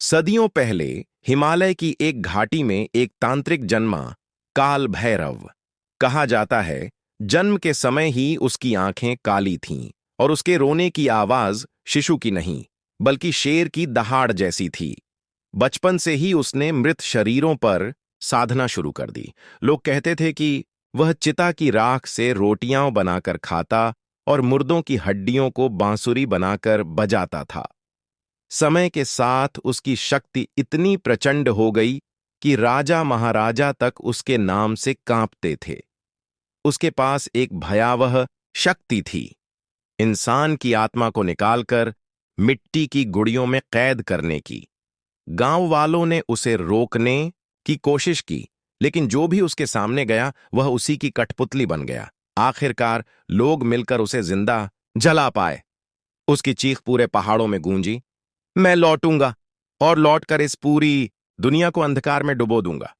सदियों पहले हिमालय की एक घाटी में एक तांत्रिक जन्मा, काल भैरव। कहा जाता है जन्म के समय ही उसकी आंखें काली थीं और उसके रोने की आवाज शिशु की नहीं बल्कि शेर की दहाड़ जैसी थी। बचपन से ही उसने मृत शरीरों पर साधना शुरू कर दी। लोग कहते थे कि वह चिता की राख से रोटियां बनाकर खाता और मुर्दों की हड्डियों को बांसुरी बनाकर बजाता था। समय के साथ उसकी शक्ति इतनी प्रचंड हो गई कि राजा महाराजा तक उसके नाम से कांपते थे। उसके पास एक भयावह शक्ति थी, इंसान की आत्मा को निकालकर मिट्टी की गुड़ियों में कैद करने की। गांव वालों ने उसे रोकने की कोशिश की, लेकिन जो भी उसके सामने गया वह उसी की कठपुतली बन गया। आखिरकार लोग मिलकर उसे जिंदा जला पाए। उसकी चीख पूरे पहाड़ों में गूंजी, मैं लौटूंगा और लौटकर इस पूरी दुनिया को अंधकार में डुबो दूंगा।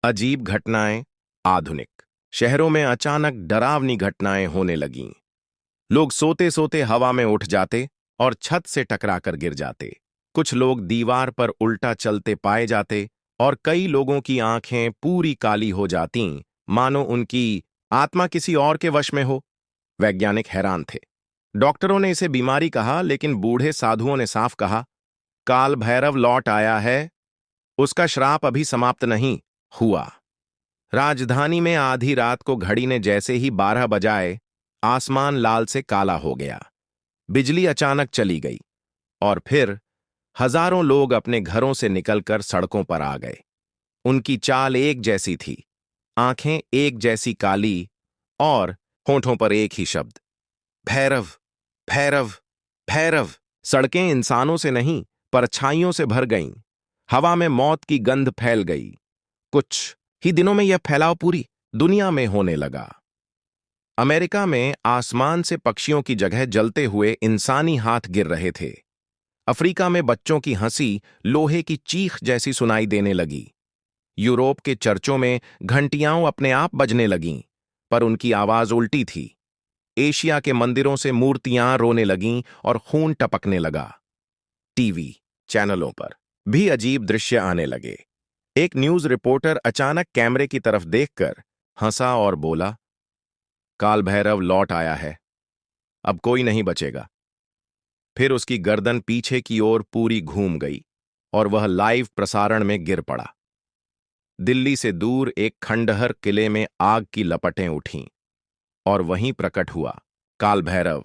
अजीब घटनाएं। आधुनिक शहरों में अचानक डरावनी घटनाएं होने लगीं। लोग सोते सोते हवा में उठ जाते और छत से टकराकर गिर जाते। कुछ लोग दीवार पर उल्टा चलते पाए जाते और कई लोगों की आंखें पूरी काली हो जातीं, मानो उनकी आत्मा किसी और के वश में हो। वैज्ञानिक हैरान थे। डॉक्टरों ने इसे बीमारी कहा, लेकिन बूढ़े साधुओं ने साफ कहा, काल भैरव लौट आया है, उसका श्राप अभी समाप्त नहीं हुआ। राजधानी में आधी रात को घड़ी ने जैसे ही 12 बजाए, आसमान लाल से काला हो गया। बिजली अचानक चली गई और फिर हजारों लोग अपने घरों से निकलकर सड़कों पर आ गए। उनकी चाल एक जैसी थी, आंखें एक जैसी काली और होठों पर एक ही शब्द, भैरव, भैरव, भैरव। सड़कें इंसानों से नहीं, परछाइयों से भर गईं। हवा में मौत की गंध फैल गई। कुछ ही दिनों में यह फैलाव पूरी दुनिया में होने लगा। अमेरिका में आसमान से पक्षियों की जगह जलते हुए इंसानी हाथ गिर रहे थे। अफ्रीका में बच्चों की हंसी लोहे की चीख जैसी सुनाई देने लगी। यूरोप के चर्चों में घंटियां अपने आप बजने लगीं, पर उनकी आवाज उल्टी थी। एशिया के मंदिरों से मूर्तियां रोने लगीं और खून टपकने लगा। टीवी चैनलों पर भी अजीब दृश्य आने लगे। एक न्यूज रिपोर्टर अचानक कैमरे की तरफ देखकर हंसा और बोला, काल भैरव लौट आया है, अब कोई नहीं बचेगा। फिर उसकी गर्दन पीछे की ओर पूरी घूम गई और वह लाइव प्रसारण में गिर पड़ा। दिल्ली से दूर एक खंडहर किले में आग की लपटें उठीं और वहीं प्रकट हुआ काल भैरव।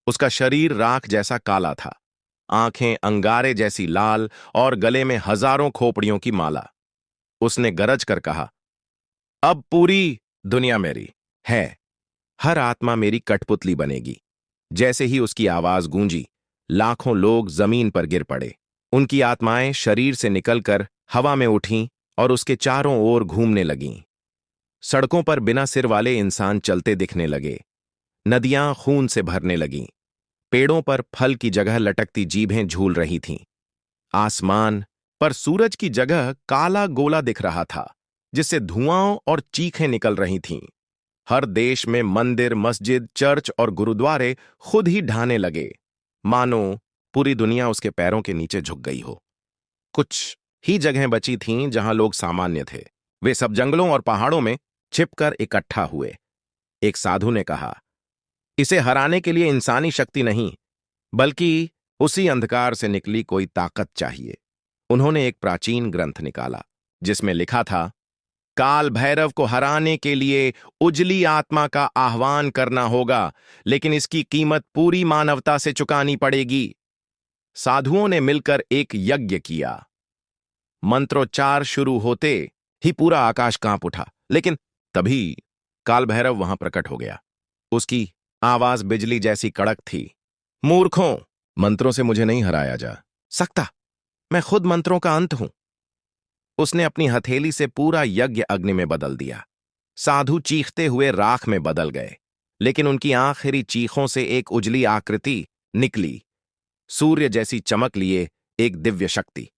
उसका शरीर राख जैसा काला था, आंखें अंगारे जैसी लाल और गले में हजारों खोपड़ियों की माला। उसने गरज कर कहा, अब पूरी दुनिया मेरी है, हर आत्मा मेरी कठपुतली बनेगी। जैसे ही उसकी आवाज गूंजी, लाखों लोग जमीन पर गिर पड़े। उनकी आत्माएं शरीर से निकलकर हवा में उठीं और उसके चारों ओर घूमने लगीं। सड़कों पर बिना सिर वाले इंसान चलते दिखने लगे। नदियां खून से भरने लगीं। पेड़ों पर फल की जगह लटकती जीभें झूल रही थीं। आसमान पर सूरज की जगह काला गोला दिख रहा था, जिससे धुआं और चीखें निकल रही थीं। हर देश में मंदिर, मस्जिद, चर्च और गुरुद्वारे खुद ही ढाने लगे, मानो पूरी दुनिया उसके पैरों के नीचे झुक गई हो। कुछ ही जगहें बची थीं जहां लोग सामान्य थे। वे सब जंगलों और पहाड़ों में छिपकर इकट्ठा हुए। एक साधु ने कहा, इसे हराने के लिए इंसानी शक्ति नहीं, बल्कि उसी अंधकार से निकली कोई ताकत चाहिए। उन्होंने एक प्राचीन ग्रंथ निकाला जिसमें लिखा था, काल भैरव को हराने के लिए उजली आत्मा का आह्वान करना होगा, लेकिन इसकी कीमत पूरी मानवता से चुकानी पड़ेगी। साधुओं ने मिलकर एक यज्ञ किया। मंत्रोच्चार शुरू होते ही पूरा आकाश कांप उठा, लेकिन तभी काल भैरव वहां प्रकट हो गया। उसकी आवाज बिजली जैसी कड़क थी, मूर्खों, मंत्रों से मुझे नहीं हराया जा सकता, मैं खुद मंत्रों का अंत हूं। उसने अपनी हथेली से पूरा यज्ञ अग्नि में बदल दिया। साधु चीखते हुए राख में बदल गए, लेकिन उनकी आखिरी चीखों से एक उजली आकृति निकली, सूर्य जैसी चमक लिए एक दिव्य शक्ति।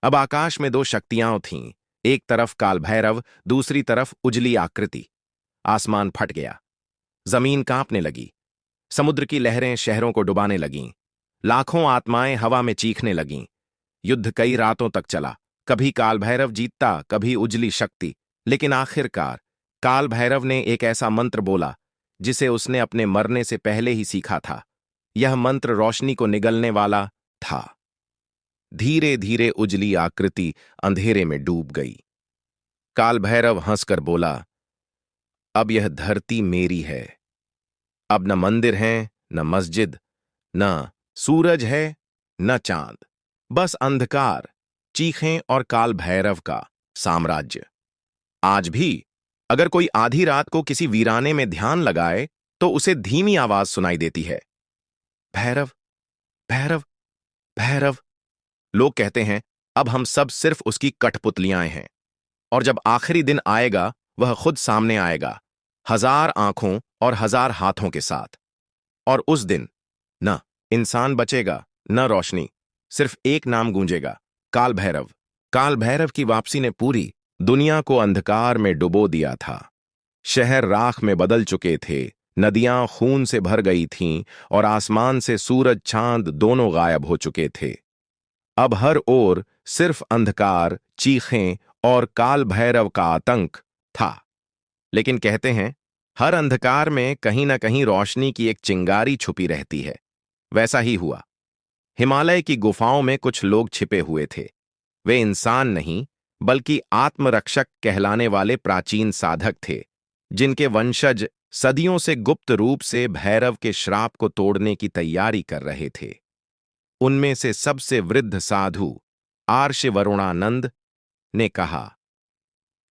अब आकाश में दो शक्तियां थीं, एक तरफ काल भैरव, दूसरी तरफ उजली आकृति। आसमान फट गया, जमीन कांपने लगी, समुद्र की लहरें शहरों को डुबाने लगीं, लाखों आत्माएं हवा में चीखने लगीं, युद्ध कई रातों तक चला। कभी काल भैरव जीतता, कभी उजली शक्ति, लेकिन आखिरकार काल भैरव ने एक ऐसा मंत्र बोला जिसे उसने अपने मरने से पहले ही सीखा था। यह मंत्र रोशनी को निगलने वाला था। धीरे धीरे उजली आकृति अंधेरे में डूब गई। काल भैरव हंसकर बोला, अब यह धरती मेरी है। अब न मंदिर है, न मस्जिद, न सूरज है, न चांद, बस अंधकार, चीखें और काल भैरव का साम्राज्य। आज भी अगर कोई आधी रात को किसी वीराने में ध्यान लगाए तो उसे धीमी आवाज सुनाई देती है, भैरव, भैरव, भैरव। लोग कहते हैं अब हम सब सिर्फ उसकी कठपुतलियां हैं, और जब आखिरी दिन आएगा वह खुद सामने आएगा, 1000 आंखों और 1000 हाथों के साथ। और उस दिन न इंसान बचेगा, न रोशनी, सिर्फ एक नाम गूंजेगा, काल भैरव। काल भैरव की वापसी ने पूरी दुनिया को अंधकार में डुबो दिया था। शहर राख में बदल चुके थे, नदियां खून से भर गई थीं और आसमान से सूरज चांद दोनों गायब हो चुके थे। अब हर ओर सिर्फ अंधकार, चीखें और काल भैरव का आतंक था। लेकिन कहते हैं हर अंधकार में कहीं ना कहीं रोशनी की एक चिंगारी छुपी रहती है। वैसा ही हुआ। हिमालय की गुफाओं में कुछ लोग छिपे हुए थे। वे इंसान नहीं बल्कि आत्मरक्षक कहलाने वाले प्राचीन साधक थे, जिनके वंशज सदियों से गुप्त रूप से भैरव के श्राप को तोड़ने की तैयारी कर रहे थे। उनमें से सबसे वृद्ध साधु आर्ष वरुणानंद ने कहा,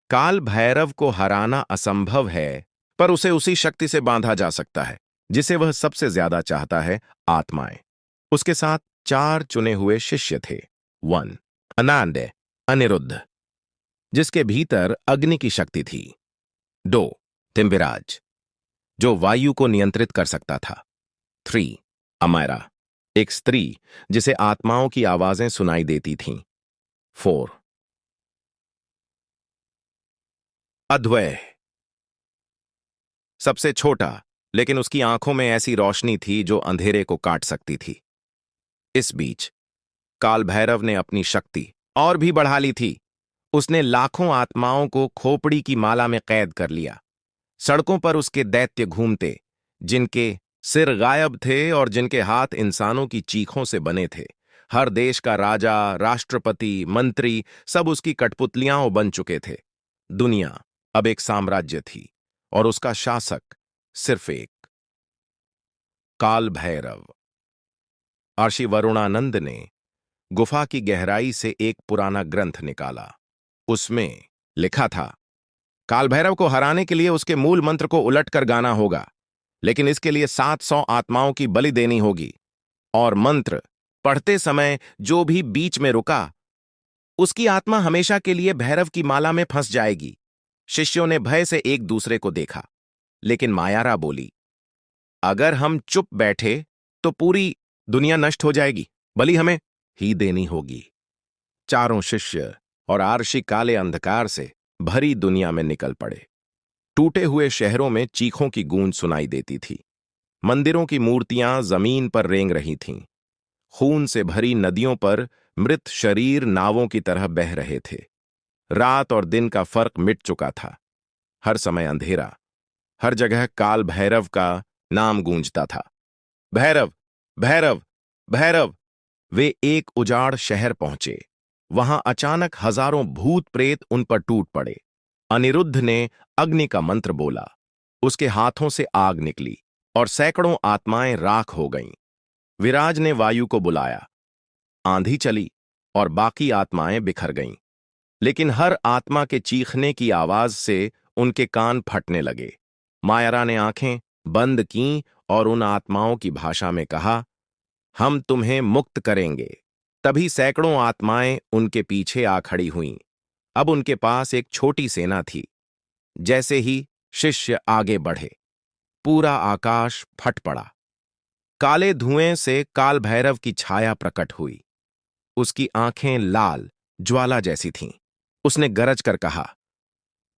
काल भैरव को हराना असंभव है, पर उसे उसी शक्ति से बांधा जा सकता है जिसे वह सबसे ज्यादा चाहता है, आत्माएं। उसके साथ 4 चुने हुए शिष्य थे। 1 अनांड, अनिरुद्ध, जिसके भीतर अग्नि की शक्ति थी। 2 तिम्बिराज, जो वायु को नियंत्रित कर सकता था। 3 अमायरा, एक स्त्री जिसे आत्माओं की आवाजें सुनाई देती थीं। 4 अद्वय, सबसे छोटा, लेकिन उसकी आंखों में ऐसी रोशनी थी जो अंधेरे को काट सकती थी। इस बीच काल भैरव ने अपनी शक्ति और भी बढ़ा ली थी। उसने लाखों आत्माओं को खोपड़ी की माला में कैद कर लिया। सड़कों पर उसके दैत्य घूमते, जिनके सिर गायब थे और जिनके हाथ इंसानों की चीखों से बने थे। हर देश का राजा, राष्ट्रपति, मंत्री सब उसकी कठपुतलियां बन चुके थे। दुनिया अब एक साम्राज्य थी और उसका शासक सिर्फ एक, काल भैरव। ऋषि वरुणानंद ने गुफा की गहराई से एक पुराना ग्रंथ निकाला। उसमें लिखा था, काल भैरव को हराने के लिए उसके मूल मंत्र को उलटकर गाना होगा, लेकिन इसके लिए 700 आत्माओं की बलि देनी होगी। और मंत्र पढ़ते समय जो भी बीच में रुका, उसकी आत्मा हमेशा के लिए भैरव की माला में फंस जाएगी। शिष्यों ने भय से एक दूसरे को देखा, लेकिन मायारा बोली, अगर हम चुप बैठे तो पूरी दुनिया नष्ट हो जाएगी, बलि हमें ही देनी होगी। चारों शिष्य और आर्षि काले अंधकार से भरी दुनिया में निकल पड़े। टूटे हुए शहरों में चीखों की गूंज सुनाई देती थी। मंदिरों की मूर्तियां जमीन पर रेंग रही थीं। खून से भरी नदियों पर मृत शरीर नावों की तरह बह रहे थे। रात और दिन का फर्क मिट चुका था। हर समय अंधेरा, हर जगह काल भैरव का नाम गूंजता था। भैरव, भैरव, भैरव। वे एक उजाड़ शहर पहुंचे। वहां अचानक हजारों भूत प्रेत उन पर टूट पड़े। अनिरुद्ध ने अग्नि का मंत्र बोला। उसके हाथों से आग निकली और सैकड़ों आत्माएं राख हो गईं। विराज ने वायु को बुलाया। आंधी चली और बाकी आत्माएं बिखर गईं। लेकिन हर आत्मा के चीखने की आवाज से उनके कान फटने लगे। मायारा ने आंखें बंद कीं और उन आत्माओं की भाषा में कहा, हम तुम्हें मुक्त करेंगे। तभी सैकड़ों आत्माएं उनके पीछे आ खड़ी हुईं। अब उनके पास एक छोटी सेना थी। जैसे ही शिष्य आगे बढ़े, पूरा आकाश फट पड़ा। काले धुएं से काल भैरव की छाया प्रकट हुई। उसकी आंखें लाल ज्वाला जैसी थीं। उसने गरज कर कहा,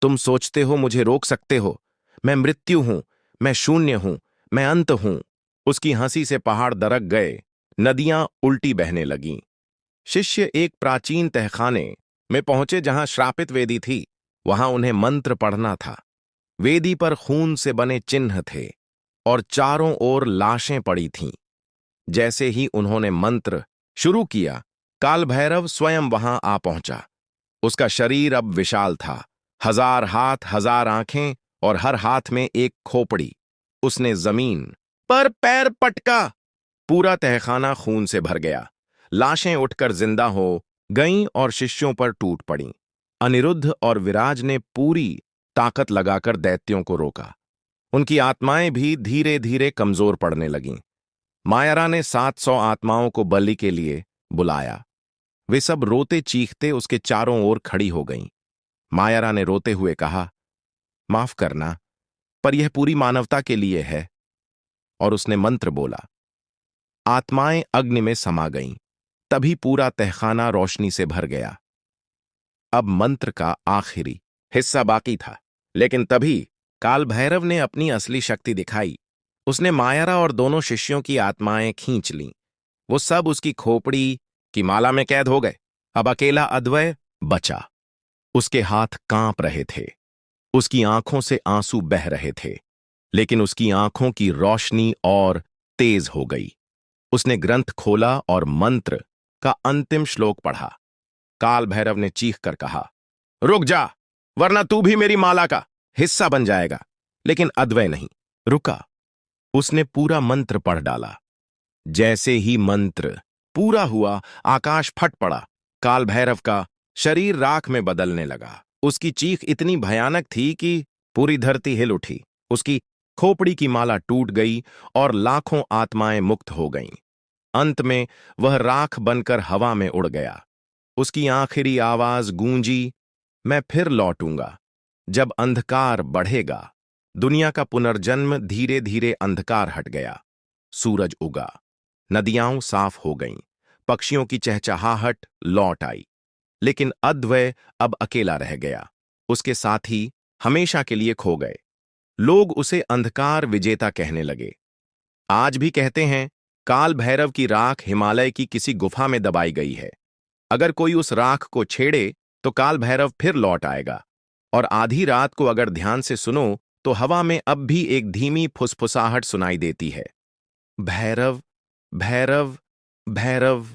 तुम सोचते हो मुझे रोक सकते हो? मैं मृत्यु हूं, मैं शून्य हूं, मैं अंत हूं। उसकी हंसी से पहाड़ दरक गए, नदियां उल्टी बहने लगीं। शिष्य एक प्राचीन तहखाने में पहुंचे जहां श्रापित वेदी थी। वहां उन्हें मंत्र पढ़ना था। वेदी पर खून से बने चिन्ह थे और चारों ओर लाशें पड़ी थीं। जैसे ही उन्होंने मंत्र शुरू किया, काल भैरव स्वयं वहां आ पहुंचा। उसका शरीर अब विशाल था, 1000 हाथ, 1000 आंखें और हर हाथ में एक खोपड़ी। उसने जमीन पर पैर पटका। पूरा तहखाना खून से भर गया। लाशें उठकर जिंदा हो गईं और शिष्यों पर टूट पड़ीं। अनिरुद्ध और विराज ने पूरी ताकत लगाकर दैत्यों को रोका। उनकी आत्माएं भी धीरे धीरे कमजोर पड़ने लगीं। मायारा ने 700 आत्माओं को बलि के लिए बुलाया। वे सब रोते चीखते उसके चारों ओर खड़ी हो गईं। मायारा ने रोते हुए कहा, माफ करना, पर यह पूरी मानवता के लिए है। और उसने मंत्र बोला। आत्माएं अग्नि में समा गईं। तभी पूरा तहखाना रोशनी से भर गया। अब मंत्र का आखिरी हिस्सा बाकी था, लेकिन तभी काल भैरव ने अपनी असली शक्ति दिखाई। उसने मायारा और दोनों शिष्यों की आत्माएं खींच लीं। वो सब उसकी खोपड़ी की माला में कैद हो गए। अब अकेला अद्वय बचा। उसके हाथ कांप रहे थे, उसकी आंखों से आंसू बह रहे थे, लेकिन उसकी आंखों की रोशनी और तेज हो गई। उसने ग्रंथ खोला और मंत्र का अंतिम श्लोक पढ़ा। काल भैरव ने चीख कर कहा, रुक जा, वरना तू भी मेरी माला का हिस्सा बन जाएगा। लेकिन अद्वय नहीं रुका। उसने पूरा मंत्र पढ़ डाला। जैसे ही मंत्र पूरा हुआ, आकाश फट पड़ा। काल भैरव का शरीर राख में बदलने लगा। उसकी चीख इतनी भयानक थी कि पूरी धरती हिल उठी। उसकी खोपड़ी की माला टूट गई और लाखों आत्माएं मुक्त हो गईं। अंत में वह राख बनकर हवा में उड़ गया। उसकी आखिरी आवाज गूंजी, मैं फिर लौटूंगा जब अंधकार बढ़ेगा। दुनिया का पुनर्जन्म। धीरे धीरे अंधकार हट गया। सूरज उगा। नदियां साफ हो गईं। पक्षियों की चहचहाहट लौट आई। लेकिन अद्वय अब अकेला रह गया। उसके साथी हमेशा के लिए खो गए। लोग उसे अंधकार विजेता कहने लगे। आज भी कहते हैं, काल भैरव की राख हिमालय की किसी गुफा में दबाई गई है। अगर कोई उस राख को छेड़े तो काल भैरव फिर लौट आएगा। और आधी रात को अगर ध्यान से सुनो तो हवा में अब भी एक धीमी फुसफुसाहट सुनाई देती है, भैरव, भैरव, भैरव।